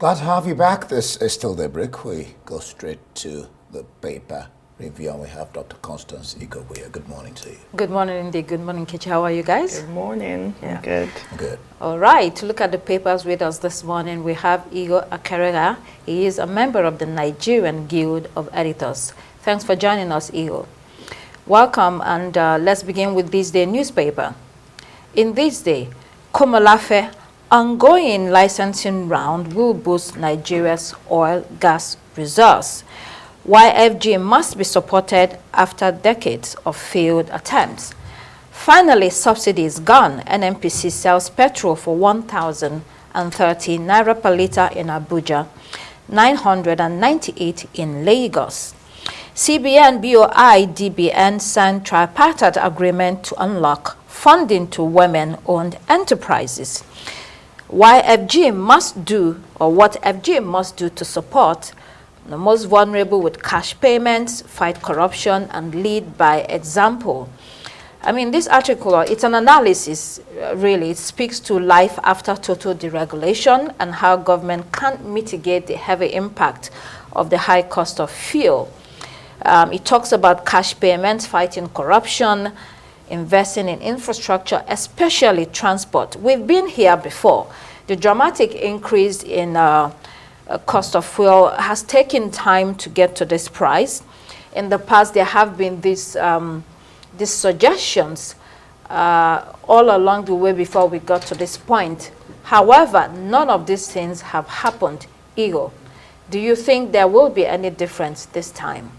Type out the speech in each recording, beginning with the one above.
Glad to have you back. This is still the brick. We go straight to the paper review, and we have Dr. Constance Igwe. Good morning to you. Good morning, indeed. Good morning, Kechi. How are you guys? Good morning. Yeah. Good. Good. All right. To look at the papers with us this morning, we have Igwe Akarega. He is a member of the Nigerian Guild of Editors. Thanks for joining us, Igwe. Welcome, and let's begin with this day newspaper. In this day, Komolafe, ongoing licensing round will boost Nigeria's oil gas reserves. YFG must be supported after decades of failed attempts. Finally, subsidy is gone. NNPC sells petrol for 1,030 naira per litre in Abuja, 998 in Lagos. CBN, BOI, DBN signed tripartite agreement to unlock funding to women-owned enterprises. YFG must do, or what FG must do to support the most vulnerable with cash payments, fight corruption, and lead by example. I mean, this article, it's an analysis, really. It speaks to life after total deregulation and how government can't mitigate the heavy impact of the high cost of fuel. It talks about cash payments, fighting corruption, investing in infrastructure, especially transport. We've been here before. The dramatic increase in cost of fuel has taken time to get to this price. In the past, there have been these suggestions all along the way before we got to this point. However, none of these things have happened. Igwe, do you think there will be any difference this time?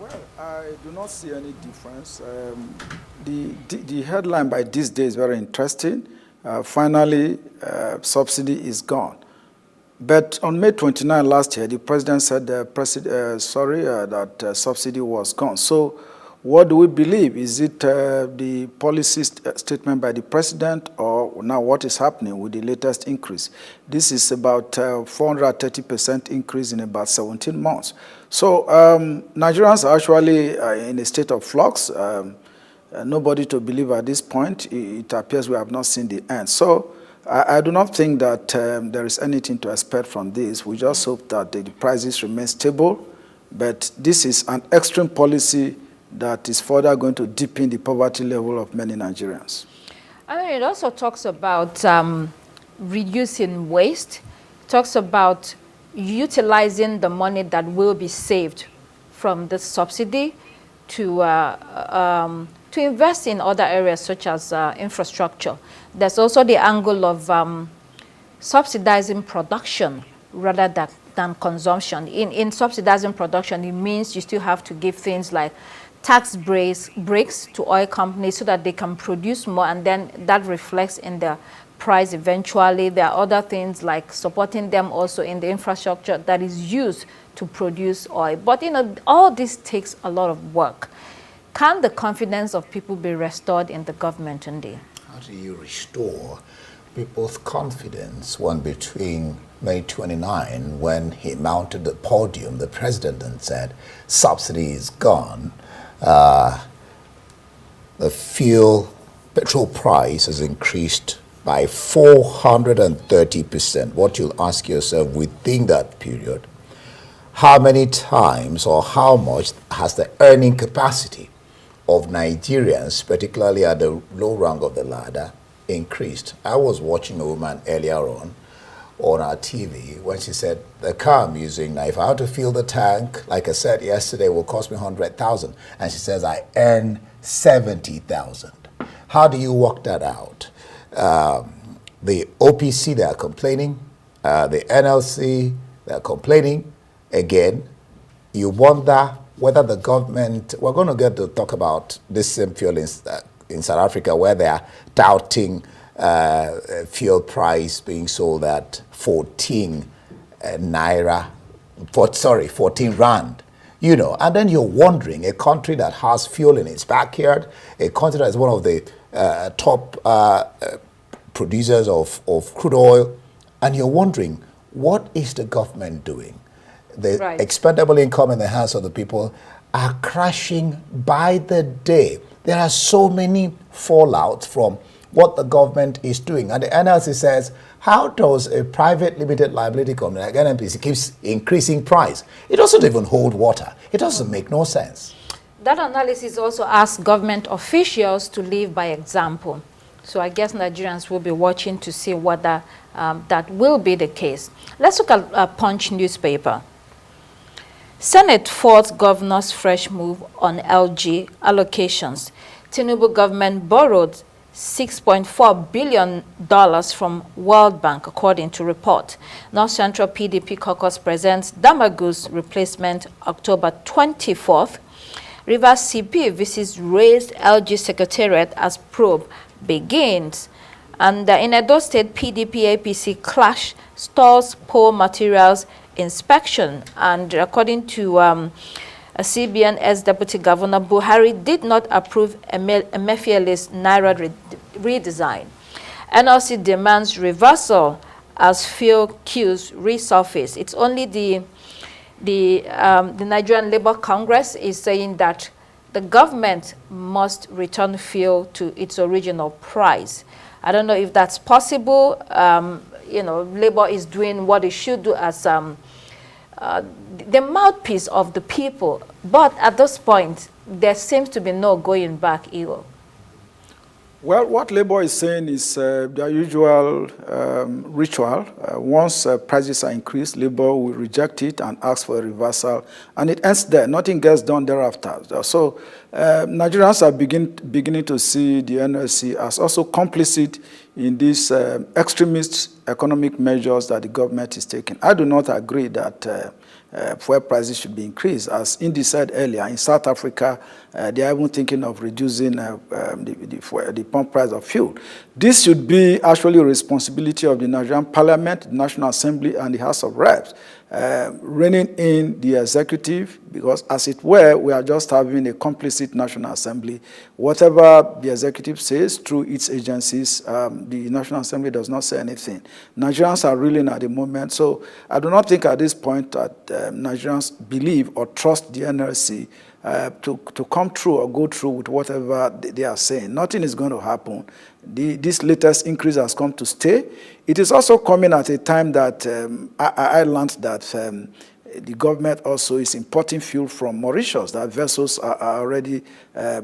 Well, I do not see any difference. The headline by this day is very interesting. Finally, subsidy is gone. But on May 29 last year, the president said that subsidy was gone. So what do we believe? Is it the policy statement by the president, or now what is happening with the latest increase? This is about 430% increase in about 17 months. So Nigerians are actually in a state of flux. Nobody to believe at this point. It appears we have not seen the end. So I do not think that there is anything to expect from this. We just hope that the prices remain stable. But this is an extreme policy that is further going to deepen the poverty level of many Nigerians. I mean, it also talks about reducing waste. It talks about utilizing the money that will be saved from the subsidy to invest in other areas such as infrastructure. There's also the angle of subsidizing production rather than consumption. In subsidizing production, it means you still have to give things like tax breaks to oil companies so that they can produce more, and then that reflects in the price eventually. There are other things like supporting them also in the infrastructure that is used to produce oil. But, you know, all this takes a lot of work. Can the confidence of people be restored in the government today? How do you restore people's confidence when between May 29, when he mounted the podium, the president and said, subsidy is gone, the petrol price has increased by 430%. What you'll ask yourself within that period, how many times or how much has the earning capacity of Nigerians, particularly at the low rung of the ladder, increased? I was watching a woman earlier on our TV when she said, the car I'm using now, if I have to fill the tank, like I said yesterday, will cost me 100,000. And she says, I earn 70,000. How do you work that out? The OPC, they are complaining. The NLC, they are complaining. Again, you wonder whether the government, we're going to get to talk about this same fuel in South Africa, where they are touting fuel price being sold at 14 rand. You know, and then you're wondering, a country that has fuel in its backyard, a country that is one of the top producers of crude oil, and you're wondering, what is the government doing? The expendable income in the hands of the people are crashing by the day. There are so many fallouts from what the government is doing. And the NLC says, how does a private limited liability company like NNPC keeps increasing price? It doesn't even hold water. It doesn't make no sense. That analysis also asks government officials to live by example. So I guess Nigerians will be watching to see whether that will be the case. Let's look at Punch newspaper. Senate fought governor's fresh move on LG allocations. Tinubu government borrowed $6.4 billion from World Bank, according to report. North Central PDP caucus presents Damagu's replacement October 24th. Rivers CP visits raised LG secretariat as probe begins. And in Edo State, PDP APC clash stalls poor materials inspection. And according to a CBN's Deputy Governor, Buhari did not approve Emefiele's Naira redesign. NLC demands reversal as fuel queues resurface. It's only the Nigerian Labour Congress is saying that the government must return fuel to its original price. I don't know if that's possible. You know, Labour is doing what it should do as the mouthpiece of the people. But at this point, there seems to be no going back either. Well, what Labour is saying is their usual ritual. Once prices are increased, Labour will reject it and ask for a reversal, and it ends there. Nothing gets done thereafter. So Nigerians are beginning to see the NLC as also complicit in these extremist economic measures that the government is taking. I do not agree that fuel prices should be increased. As Indy said earlier, in South Africa, they are even thinking of reducing the pump price of fuel. This should be actually a responsibility of the Nigerian Parliament, the National Assembly, and the House of Reps, reining in the executive, because as it were, we are just having a complicit National Assembly. Whatever the executive says through its agencies, the National Assembly does not say anything. Nigerians are reeling at the moment, so I do not think at this point that Nigerians believe or trust the NLC to come through or go through with whatever they are saying. Nothing is going to happen. This latest increase has come to stay. It is also coming at a time that I learned that the government also is importing fuel from Mauritius, that vessels are already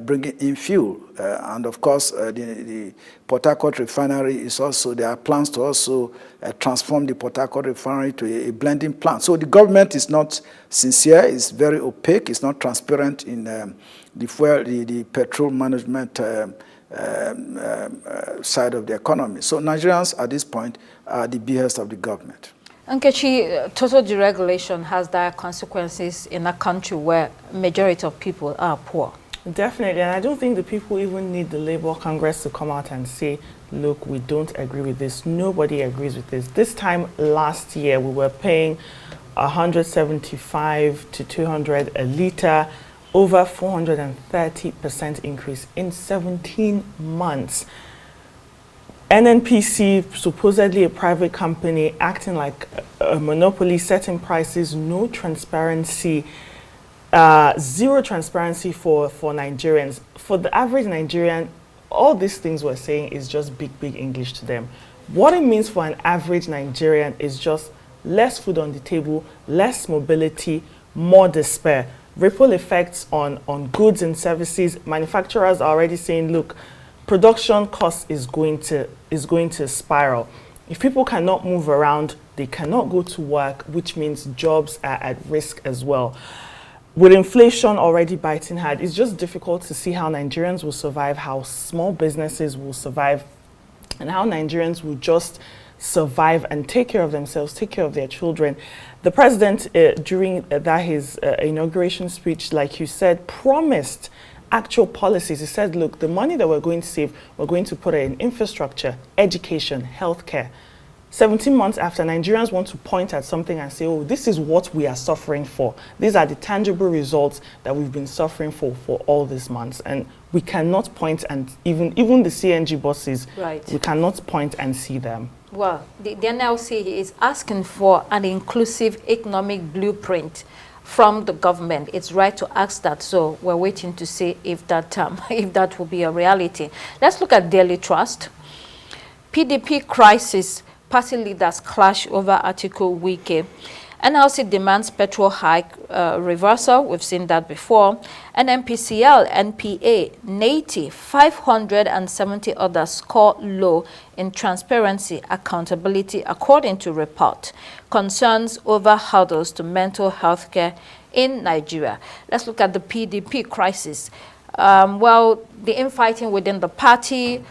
bringing in fuel. And of course, the Port Harcourt refinery is also, there are plans to also transform the Port Harcourt refinery to a blending plant. So the government is not sincere, it's very opaque, it's not transparent in the petrol management side of the economy. So Nigerians at this point are the behest of the government. Nkechi, total deregulation has dire consequences in a country where majority of people are poor. Definitely, and I don't think the people even need the Labour Congress to come out and say, look, we don't agree with this. Nobody agrees with this. This time last year, we were paying 175 to 200 a litre, over 430% increase in 17 months. NNPC, supposedly a private company, acting like a monopoly, setting prices, no transparency, zero transparency for Nigerians. For the average Nigerian, all these things we're saying is just big English to them. What it means for an average Nigerian is just less food on the table, less mobility, more despair. Ripple effects on goods and services. Manufacturers are already saying, look, production cost is going to spiral. If people cannot move around, they cannot go to work, which means jobs are at risk as well. With inflation already biting hard, it's just difficult to see how Nigerians will survive, how small businesses will survive, and how Nigerians will just survive and take care of themselves, take care of their children. The president, during his inauguration speech, like you said, promised actual policies. He said, look, the money that we're going to save, we're going to put it in infrastructure, education, healthcare. 17 months after, Nigerians want to point at something and say, oh, this is what we are suffering for. These are the tangible results that we've been suffering for all these months. And we cannot point, and even the CNG buses, right, we cannot point and see them. Well, the NLC is asking for an inclusive economic blueprint from the government. It's right to ask that, so we're waiting to see if that if that will be a reality. Let's look at Daily Trust. PDP crisis, party leaders clash over article Wike. NLC demands petrol hike reversal. We've seen that before. NNPCL, NPA, NAT, 570 others score low in transparency accountability, according to report. Concerns over hurdles to mental health care in Nigeria. Let's look at the PDP crisis. Well, the infighting within the party,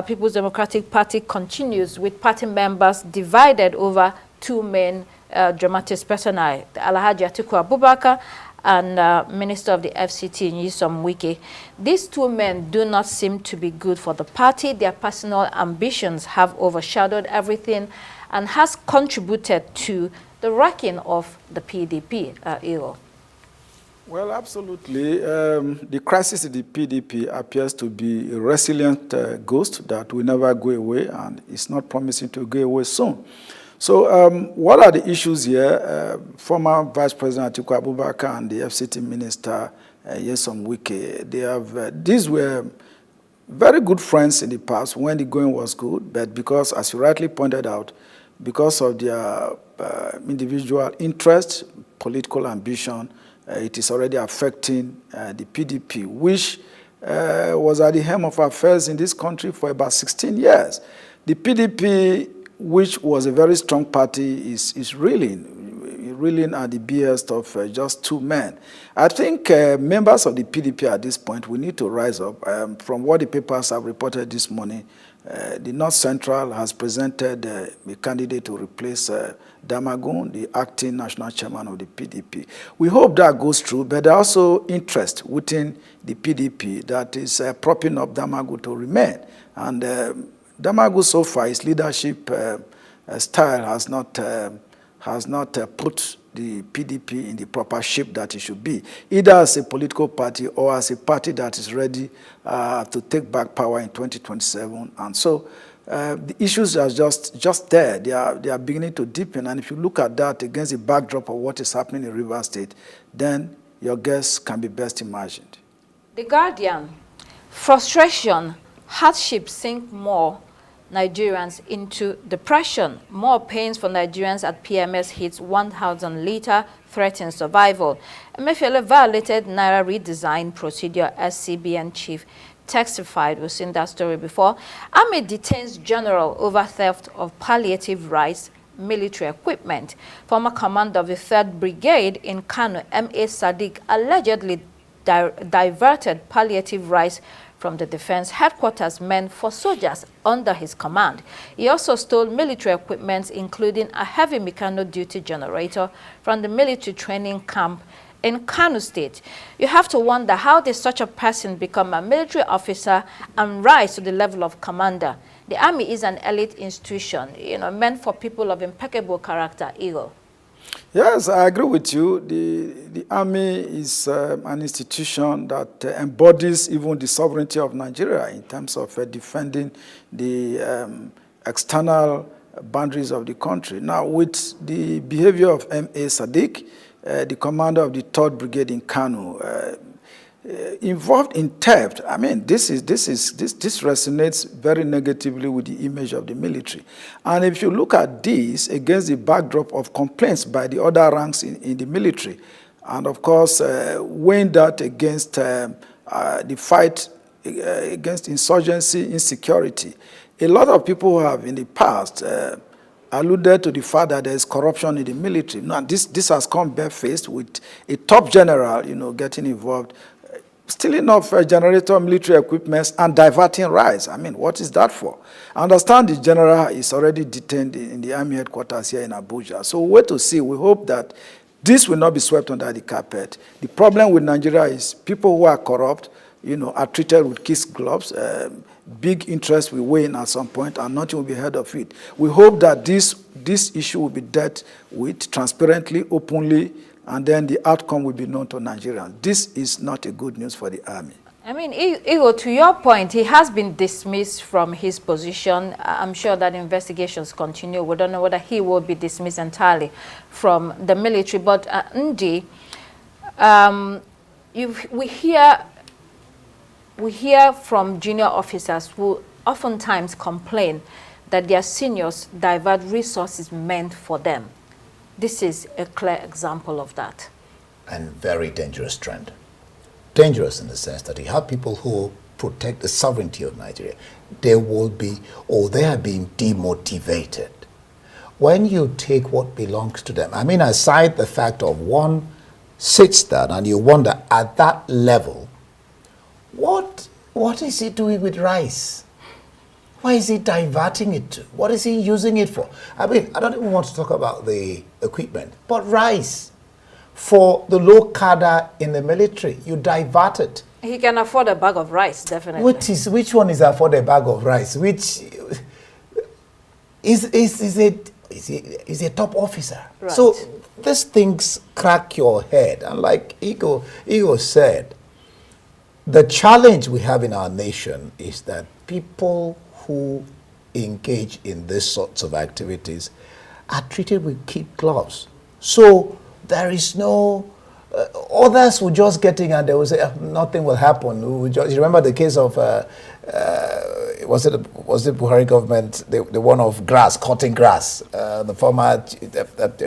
People's Democratic Party, continues, with party members divided over two main dramatis personae, Alhaji Atiku Abubakar and Minister of the FCT, Nyesom Wike. These two men do not seem to be good for the party. Their personal ambitions have overshadowed everything and has contributed to the wrecking of the PDP. Well, absolutely. The crisis in the PDP appears to be a resilient ghost that will never go away, and it's not promising to go away soon. So what are the issues here? Former Vice President Atiku Abubakar and the FCT Minister Nyesom Wike, these were very good friends in the past when the going was good, but because, as you rightly pointed out, because of their individual interest, political ambition, it is already affecting the PDP, which was at the helm of affairs in this country for about 16 years. The PDP, which was a very strong party, is reeling at the behest of just two men. I think members of the PDP at this point, we need to rise up. From what the papers have reported this morning, the North Central has presented a candidate to replace Damagun, the acting national chairman of the PDP. We hope that goes through, but there are also interest within the PDP that is propping up Damagun to remain. And Damagun, so far, his leadership style has not put the PDP in the proper shape that it should be, either as a political party or as a party that is ready to take back power in 2027. And so the issues are just there. They are beginning to deepen. And if you look at that against the backdrop of what is happening in Rivers State, then your guess can be best imagined. The Guardian, frustration, hardship sink more Nigerians into depression. More pains for Nigerians at PMS hits 1,000 Litre, threatens survival. Emefiele violated Naira redesign procedure as CBN chief testified. We've seen that story before. Army detains general over theft of palliative rice military equipment. Former commander of the 3rd Brigade in Kano, M.A. Sadiq, allegedly diverted palliative rice from the defense headquarters meant for soldiers under his command. He also stole military equipment, including a heavy Meccano duty generator from the military training camp in Kano State. You have to wonder, how did such a person become a military officer and rise to the level of commander? The army is an elite institution, meant for people of impeccable character. Eagle. Yes, I agree with you. The army is an institution that embodies even the sovereignty of Nigeria in terms of defending the external boundaries of the country. Now, with the behavior of M.A. Sadiq, the commander of the 3rd Brigade in Kano, involved in theft. I mean, this resonates very negatively with the image of the military. And if you look at this against the backdrop of complaints by the other ranks in the military, and of course, weighing that against the fight against insurgency, insecurity, a lot of people have in the past alluded to the fact that there is corruption in the military. Now, this has come barefaced with a top general, getting involved, stealing off generator military equipment and diverting rice. I mean, what is that for? I understand the general is already detained in the army headquarters here in Abuja. So we'll wait to see. We hope that this will not be swept under the carpet. The problem with Nigeria is people who are corrupt, are treated with kid gloves. Big interest will wane at some point and nothing will be heard of it. We hope that this issue will be dealt with transparently, openly, and then the outcome will be known to Nigerians. This is not a good news for the army. I mean, Igor, to your point, he has been dismissed from his position. I'm sure that investigations continue. We don't know whether he will be dismissed entirely from the military. But Ndi, we hear from junior officers who oftentimes complain that their seniors divert resources meant for them. This is a clear example of that. And very dangerous trend. Dangerous in the sense that you have people who protect the sovereignty of Nigeria. They will be, or they are being demotivated. When you take what belongs to them, I mean, aside the fact of one sits down and you wonder at that level, what is he doing with rice? Why is he diverting it to? What is he using it for? I mean, I don't even want to talk about the equipment, but rice. For the low cadre in the military, you divert it. He can afford a bag of rice, definitely. Which one is afford a bag of rice? Which is a top officer? Right. So these things crack your head. And like Ego said, the challenge we have in our nation is that people who engage in these sorts of activities are treated with kid gloves. So there is no, others will just get in and they will say, nothing will happen. You remember the case of, was it Buhari government, the one of cutting grass, the former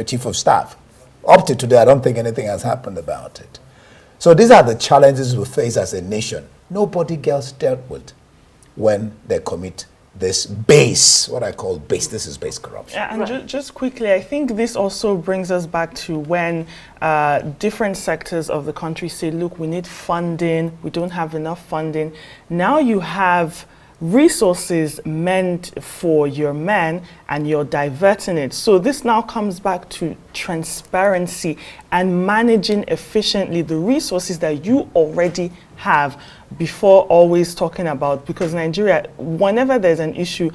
chief of staff. Up to today, I don't think anything has happened about it. So these are the challenges we face as a nation. Nobody gets dealt with when they commit this base, what I call base, this is base corruption. Yeah, and just quickly, I think this also brings us back to when different sectors of the country say, look, we need funding, we don't have enough funding. Now you have resources meant for your men and you're diverting it. So this now comes back to transparency and managing efficiently the resources that you already have before always talking about, because Nigeria, whenever there's an issue,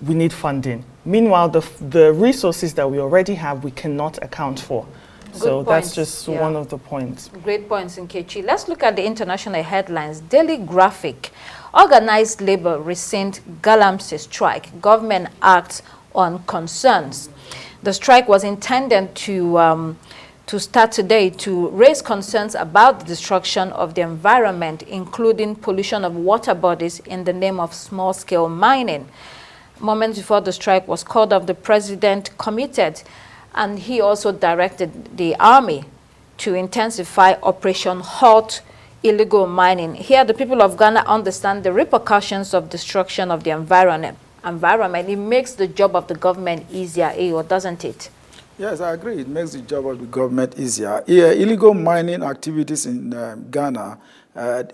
we need funding. Meanwhile, the resources that we already have, we cannot account for. So that's just one of the points. Great points, Nkechi. Let's look at the international headlines. Daily Graphic. Organized labor rescind Galamsey strike. Government acts on concerns. The strike was intended to start today to raise concerns about the destruction of the environment, including pollution of water bodies in the name of small-scale mining. Moments before the strike was called off, the president committed, and he also directed the army to intensify Operation Halt illegal mining. Here, the people of Ghana understand the repercussions of destruction of the environment. It makes the job of the government easier, or doesn't it? Yes, I agree. It makes the job of the government easier. Illegal mining activities in Ghana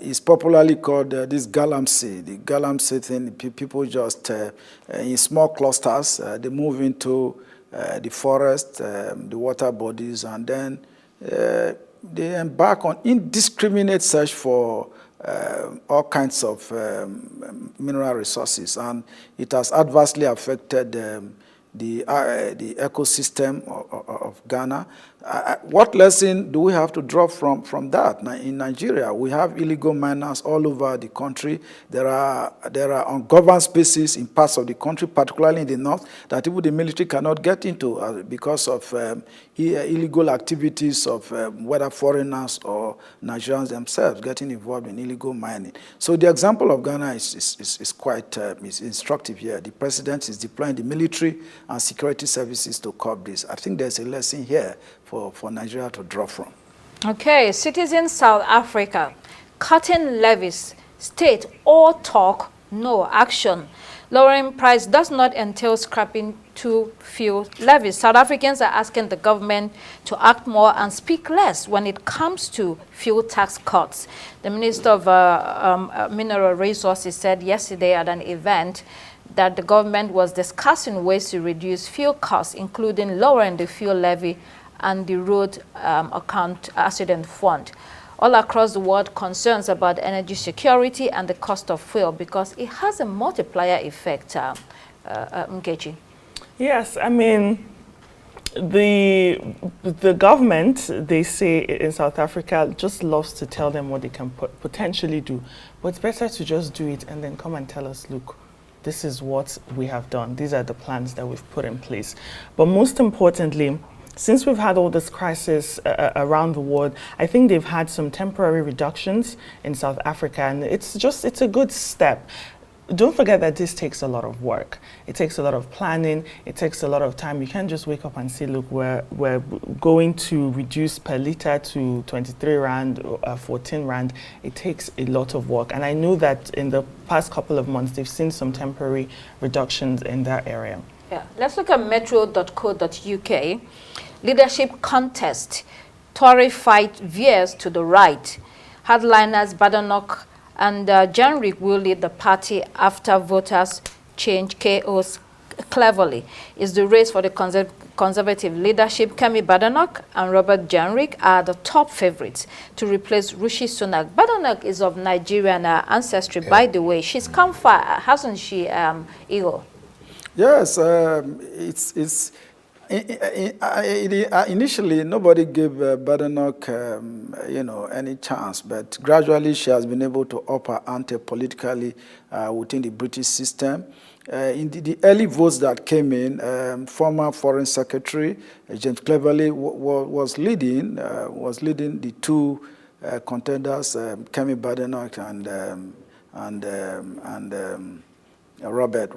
is popularly called this Galamsey. The Galamsey thing, people just, in small clusters, they move into the forest, the water bodies, and then they embark on indiscriminate search for all kinds of mineral resources, and it has adversely affected the ecosystem of Ghana. What lesson do we have to draw from that? Now, in Nigeria, we have illegal miners all over the country. There are ungoverned spaces in parts of the country, particularly in the north, that even the military cannot get into because of illegal activities of whether foreigners or Nigerians themselves getting involved in illegal mining. So the example of Ghana is quite instructive here. The president is deploying the military and security services to curb this. I think there's a lesson here for Nigeria to draw from. Okay, citizens South Africa, cutting levies, state all talk, no action. Lowering price does not entail scrapping too few levies. South Africans are asking the government to act more and speak less when it comes to fuel tax cuts. The Minister of Mineral Resources said yesterday at an event that the government was discussing ways to reduce fuel costs, including lowering the fuel levy and the road account accident fund. All across the world, concerns about energy security and the cost of fuel, because it has a multiplier effect, Nkechi. Yes, I mean, the government, they say in South Africa, just loves to tell them what they can potentially do. But it's better to just do it and then come and tell us, look, this is what we have done. These are the plans that we've put in place. But most importantly, since we've had all this crisis around the world, I think they've had some temporary reductions in South Africa, and it's a good step. Don't forget that this takes a lot of work. It takes a lot of planning. It takes a lot of time. You can't just wake up and say, look, we're going to reduce per litre to 23 Rand, 14 Rand. It takes a lot of work. And I know that in the past couple of months, they've seen some temporary reductions in that area. Yeah, let's look at metro.co.uk. Leadership contest. Tory fight veers to the right. Hardliners Badenoch and Jenrick will lead the party after voters change chaos cleverly. Is the race for the conservative leadership. Kemi Badenoch and Robert Jenrick are the top favorites to replace Rishi Sunak. Badenoch is of Nigerian ancestry, by the way. She's come far, hasn't she, Igor? Yes, initially, nobody gave Badenoch, any chance, but gradually she has been able to up her ante politically within the British system. In the early votes that came in, former Foreign Secretary James Cleverly was leading the two contenders, Kemi Badenoch and Robert,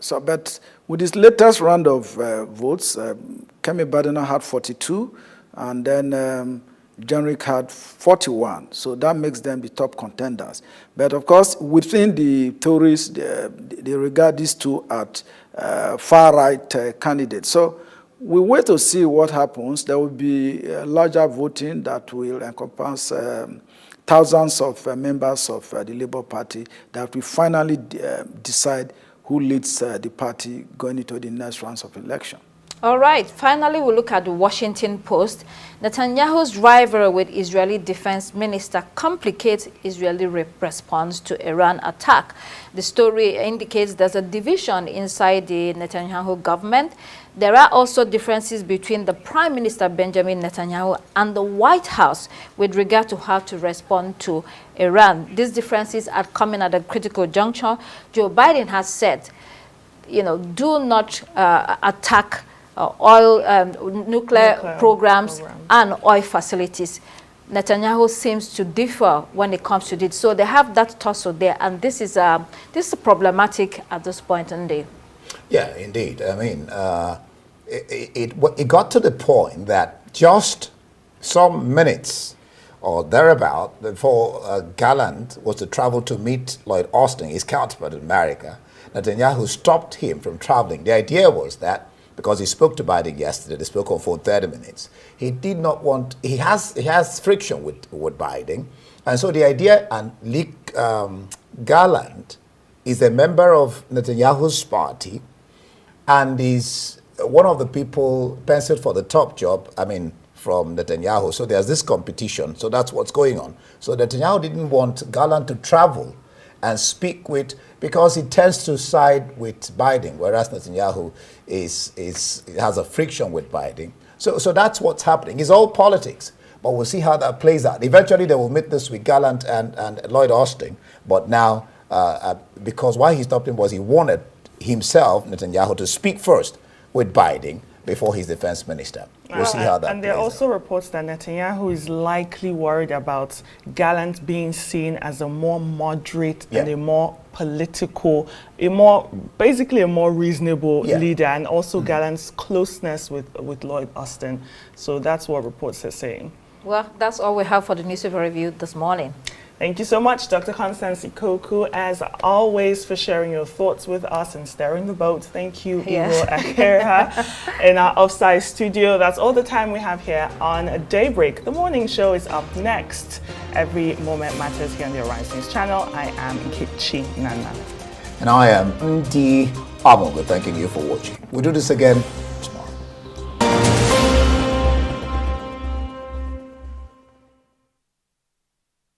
So, but with this latest round of votes, Kemi Badenoch had 42, and then Jenrick had 41. So that makes them the top contenders. But of course, within the Tories, they regard these two as far-right candidates. So we wait to see what happens. There will be larger voting that will encompass thousands of members of the Labour Party that will finally decide who leads the party going into the next rounds of election. All right, finally we'll look at the Washington Post. Netanyahu's rivalry with Israeli defense minister complicates Israeli response to Iran attack. The story indicates there's a division inside the Netanyahu government. There are also differences between the Prime Minister Benjamin Netanyahu and the White House with regard to how to respond to Iran. These differences are coming at a critical juncture. Joe Biden has said, do not attack nuclear programs and oil facilities. Netanyahu seems to differ when it comes to this. So they have that tussle there, and this is problematic at this point in the day. Yeah, indeed. I mean, it got to the point that just some minutes or thereabout before Gallant was to travel to meet Lloyd Austin, his counterpart in America, Netanyahu stopped him from traveling. The idea was that because he spoke to Biden yesterday, they spoke on for 30 minutes. He did not want, he has friction with Biden. And so the idea, and Gallant is a member of Netanyahu's party and is one of the people penciled for the top job, from Netanyahu. So there's this competition. So that's what's going on. So Netanyahu didn't want Gallant to travel and speak with, because he tends to side with Biden, whereas Netanyahu has a friction with Biden. So that's what's happening. It's all politics, but we'll see how that plays out. Eventually, they will meet this with Gallant and Lloyd Austin, but now, because why he stopped him was he wanted himself, Netanyahu, to speak first with Biden before his defense minister. We'll see how that plays out. And there are also reports that Netanyahu is likely worried about Gallant being seen as a more moderate and a more political, basically a more reasonable leader, and also Gallant's closeness with Lloyd Austin. So that's what reports are saying. Well, that's all we have for the newspaper review this morning. Thank you so much, Dr. Constance Ikoku, as always, for sharing your thoughts with us and steering the boat. Thank you, Igor Akereha, in our offside studio. That's all the time we have here on Daybreak. The morning show is up next. Every moment matters here on the Arise News channel. I am Nkechi Nana. And I am Ndi Amogo, thanking you for watching. We'll do this again